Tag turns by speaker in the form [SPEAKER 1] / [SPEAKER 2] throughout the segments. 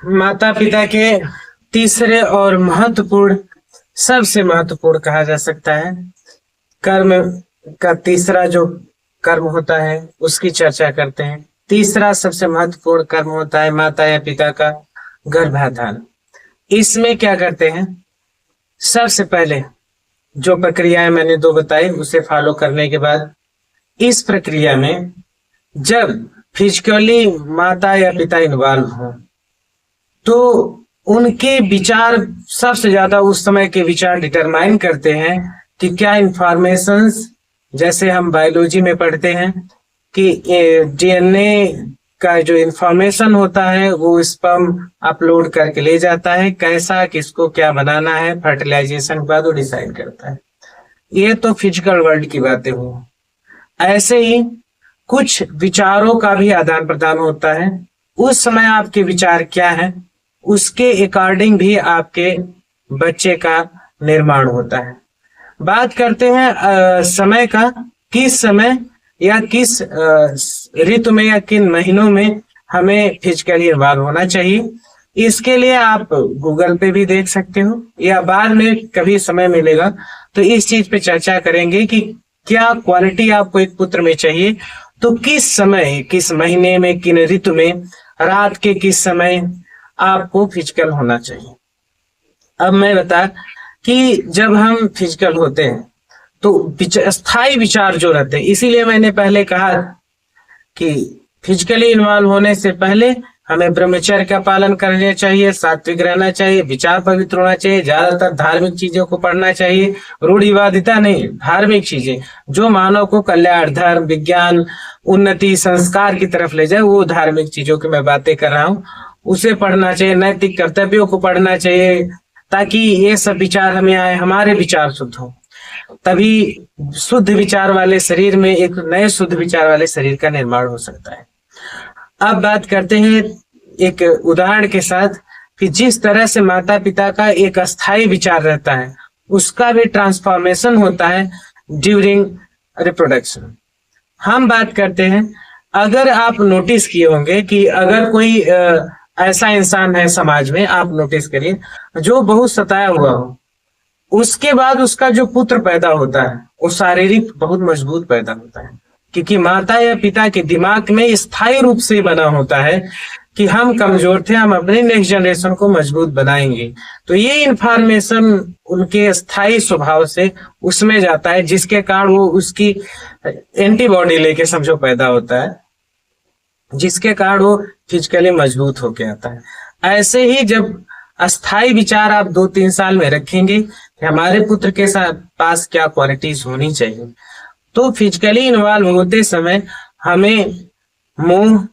[SPEAKER 1] माता पिता के तीसरे और महत्वपूर्ण, सबसे महत्वपूर्ण कहा जा सकता है कर्म का तीसरा जो कर्म होता है उसकी चर्चा करते हैं। तीसरा सबसे महत्वपूर्ण कर्म होता है माता या पिता का गर्भाधान। इसमें क्या करते हैं, सबसे पहले जो प्रक्रियाएं मैंने दो बताई उसे फॉलो करने के बाद इस प्रक्रिया में जब फिजिकली माता या पिता इन्वॉल्व हो तो उनके विचार सबसे ज्यादा उस समय के विचार डिटरमाइन करते हैं कि क्या इंफॉर्मेशंस, जैसे हम बायोलॉजी में पढ़ते हैं कि डीएनए का जो इंफॉर्मेशन होता है वो स्पर्म अपलोड करके ले जाता है, कैसा किसको क्या बनाना है फर्टिलाइजेशन के बाद वो डिसाइड करता है। ये तो फिजिकल वर्ल्ड की बातें हुई। ऐसे ही कुछ विचारों का भी आदान प्रदान होता है। उस समय आपके विचार क्या है उसके अकॉर्डिंग भी आपके बच्चे का निर्माण होता है। बात करते हैं समय का, किस समय या किस ऋतु में या किन महीनों में हमें फिजिकली इन्वॉल्व होना चाहिए। इसके लिए आप गूगल पे भी देख सकते हो या बाद में कभी समय मिलेगा तो इस चीज पे चर्चा करेंगे कि क्या क्वालिटी आपको एक पुत्र में चाहिए, तो किस समय, किस महीने में, किन ऋतु में, रात के किस समय आपको फिजिकल होना चाहिए। अब मैं बता कि जब हम फिजिकल होते हैं तो स्थायी विचार जो रहते हैं, इसीलिए मैंने पहले कहा कि फिजिकली इन्वॉल्व होने से पहले हमें ब्रह्मचर्य का पालन करना चाहिए, सात्विक रहना चाहिए, विचार पवित्र होना चाहिए, ज्यादातर धार्मिक चीजों को पढ़ना चाहिए, रूढ़िवादिता नहीं, धार्मिक चीजें जो मानव को कल्याण, धर्म, विज्ञान, उन्नति, संस्कार की तरफ ले जाए, वो धार्मिक चीजों की मैं बातें कर रहा हूँ, उसे पढ़ना चाहिए। नैतिक कर्तव्यों को पढ़ना चाहिए ताकि ये सब विचार हमें आए, हमारे विचार शुद्ध हो, तभी शुद्ध विचार वाले शरीर में एक नए शुद्ध विचार वाले शरीर का निर्माण हो सकता है। अब बात करते हैं एक उदाहरण के साथ कि जिस तरह से माता पिता का एक अस्थायी विचार रहता है उसका भी ट्रांसफॉर्मेशन होता है ड्यूरिंग रिप्रोडक्शन। हम बात करते हैं, अगर आप नोटिस किए होंगे कि अगर कोई ऐसा इंसान है समाज में, आप नोटिस करिए, जो बहुत सताया हुआ हो, उसके बाद उसका जो पुत्र पैदा होता है वो शारीरिक बहुत मजबूत पैदा होता है, क्योंकि माता या पिता के दिमाग में स्थायी रूप से बना होता है कि हम कमजोर थे, हम अपने नेक्स्ट जनरेशन को मजबूत बनाएंगे। तो ये इंफॉर्मेशन उनके स्थायी स्वभाव से उसमें जाता है, जिसके कारण वो उसकी एंटीबॉडी लेके समझो पैदा होता है, जिसके कारण वो फिजिकली मजबूत होके आता है। ऐसे ही जब अस्थाई विचार आप 2-3 साल में रखेंगे कि हमारे पुत्र के साथ पास क्या क्वालिटीज होनी चाहिए, तो फिजिकली इन्वॉल्व होते समय हमें मोह,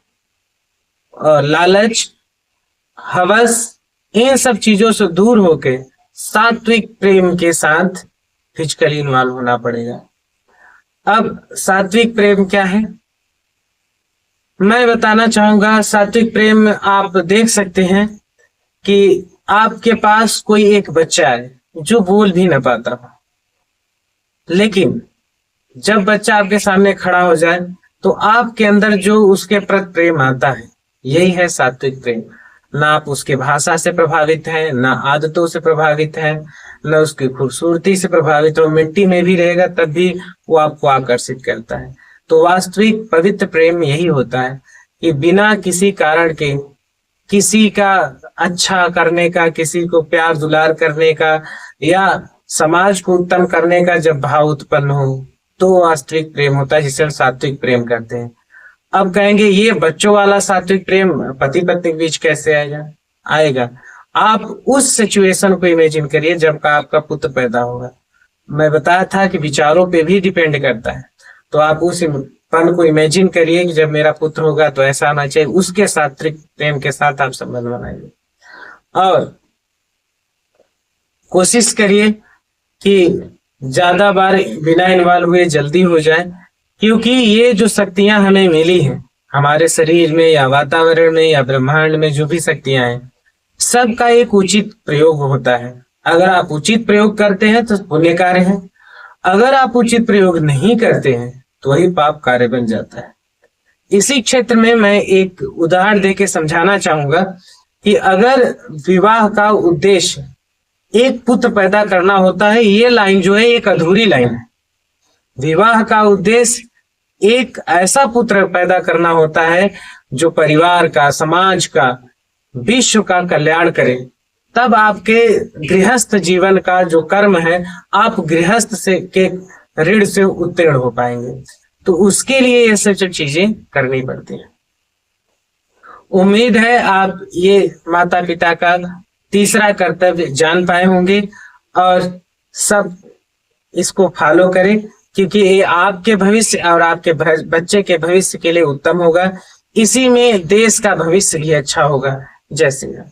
[SPEAKER 1] लालच, हवस, इन सब चीजों से दूर होके सात्विक प्रेम के साथ फिजिकली इन्वॉल्व होना पड़ेगा। अब सात्विक प्रेम क्या है मैं बताना चाहूंगा। सात्विक प्रेम आप देख सकते हैं कि आपके पास कोई एक बच्चा है जो बोल भी ना पाता हो, लेकिन जब बच्चा आपके सामने खड़ा हो जाए तो आपके अंदर जो उसके प्रति प्रेम आता है, यही है सात्विक प्रेम। ना आप उसके भाषा से प्रभावित हैं, ना आदतों से प्रभावित हैं, ना उसकी खूबसूरती से प्रभावित हो, मिट्टी में भी रहेगा तब भी वो आपको आकर्षित करता है। तो वास्तविक पवित्र प्रेम यही होता है कि बिना किसी कारण के किसी का अच्छा करने का, किसी को प्यार दुलार करने का या समाज को उत्तम करने का जब भाव उत्पन्न हो तो वास्तविक प्रेम होता है, जिसे हम सात्विक प्रेम करते हैं। अब कहेंगे ये बच्चों वाला सात्विक प्रेम पति पत्नी के बीच कैसे आएगा? आप उस सिचुएशन को इमेजिन करिए जब का आपका पुत्र पैदा होगा। मैं बताया था कि विचारों पे भी डिपेंड करता है, तो आप उस पल को इमेजिन करिए कि जब मेरा पुत्र होगा तो ऐसा आना चाहिए, उसके सात्विक प्रेम के साथ आप संबंध बनाइए और कोशिश करिए कि ज्यादा बार बिना इन्वॉल्व हुए जल्दी हो जाए, क्योंकि ये जो शक्तियां हमें मिली हैं हमारे शरीर में या वातावरण में या ब्रह्मांड में, जो भी शक्तियां हैं, सबका एक उचित प्रयोग होता है। अगर आप उचित प्रयोग करते हैं तो पुण्य कार्य है, अगर आप उचित प्रयोग नहीं करते हैं तो वही पाप कार्य बन जाता है। इसी क्षेत्र में मैं एक उदाहरण देके समझाना चाहूंगा कि अगर विवाह का उद्देश्य एक पुत्र पैदा करना होता है, ये लाइन जो है एक अधूरी लाइन है। विवाह का उद्देश्य एक ऐसा पुत्र पैदा करना होता है जो परिवार का, समाज का, विश्व का कल्याण करे। तब आपके गृहस्थ जीवन का जो कर्म है, आप गृहस्थ से के ऋण से उत्तीर्ण हो पाएंगे। तो उसके लिए ये सब चीजें करनी पड़ती हैं। उम्मीद है आप ये माता पिता का तीसरा कर्तव्य जान पाए होंगे और सब इसको फॉलो करें, क्योंकि ये आपके भविष्य और आपके बच्चे के भविष्य के लिए उत्तम होगा। इसी में देश का भविष्य भी अच्छा होगा। जय श्री राम।